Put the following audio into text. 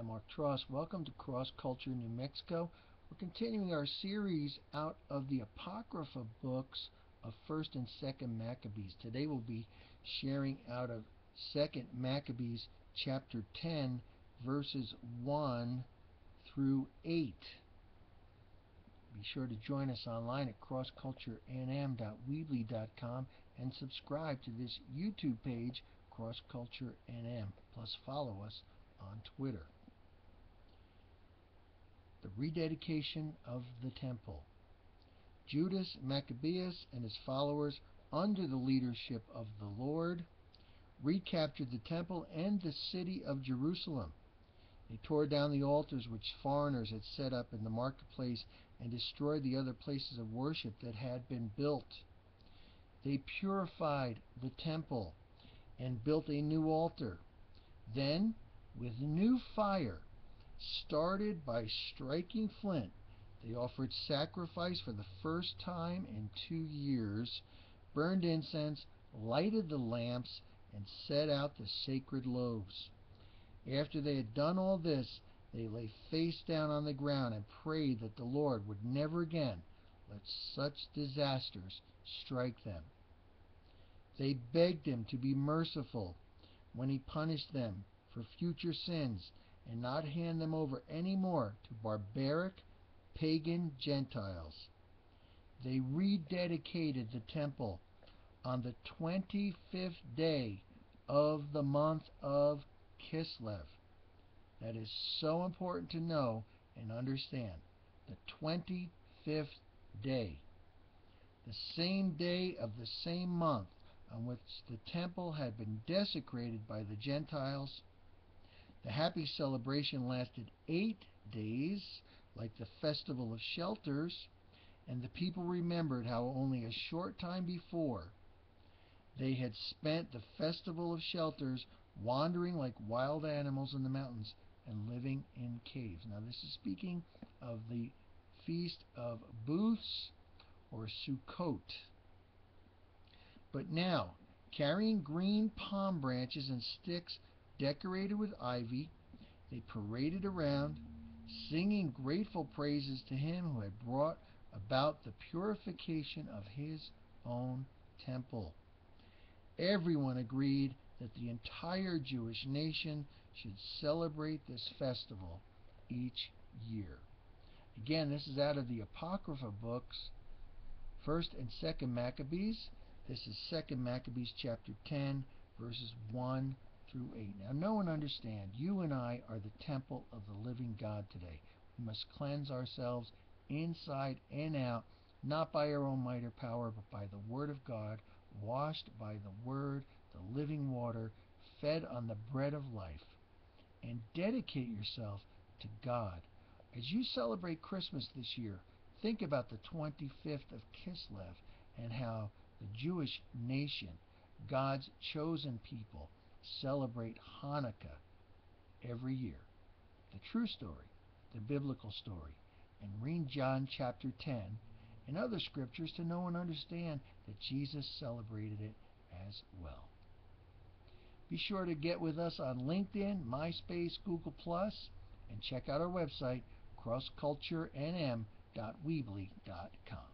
I'm Mark Tross. Welcome to Cross Culture New Mexico. We're continuing our series out of the Apocrypha books of 1st and 2nd Maccabees. Today we'll be sharing out of 2nd Maccabees chapter 10 verses 1 through 8. Be sure to join us online at crossculturenm.weebly.com and subscribe to this YouTube page, Cross Culture NM. Plus follow us on Twitter. The rededication of the temple. Judas Maccabeus and his followers, under the leadership of the Lord, recaptured the temple and the city of Jerusalem. They tore down the altars which foreigners had set up in the marketplace and destroyed the other places of worship that had been built. They purified the temple and built a new altar. Then, with new fire, started by striking flint, they offered sacrifice for the first time in 2 years, burned incense, lighted the lamps, and set out the sacred loaves. After they had done all this, they lay face down on the ground and prayed that the Lord would never again let such disasters strike them. They begged him to be merciful when he punished them for future sins, and not hand them over any more to barbaric, pagan Gentiles. They rededicated the temple on the 25th day of the month of Kislev. That is so important to know and understand. The 25th day. The same day of the same month on which the temple had been desecrated by the Gentiles. The happy celebration lasted 8 days, like the Festival of Shelters, and the people remembered how only a short time before they had spent the Festival of Shelters wandering like wild animals in the mountains and living in caves. Now this is speaking of the Feast of Booths or Sukkot. But now, carrying green palm branches and sticks decorated with ivy, they paraded around, singing grateful praises to him who had brought about the purification of his own temple. Everyone agreed that the entire Jewish nation should celebrate this festival each year. Again, this is out of the Apocrypha books, 1st and 2nd Maccabees. This is 2nd Maccabees chapter 10, verses 1 through 8. Now know and understand, you and I are the temple of the living God today. We must cleanse ourselves inside and out, not by our own might or power, but by the Word of God, washed by the Word, the living water, fed on the bread of life. And dedicate yourself to God. As you celebrate Christmas this year, think about the 25th of Kislev and how the Jewish nation, God's chosen people, celebrate Hanukkah every year. The true story, the biblical story. And read John chapter 10 and other scriptures to know and understand that Jesus celebrated it as well. Be sure to get with us on LinkedIn, MySpace, Google+, and check out our website, crossculturenm.weebly.com.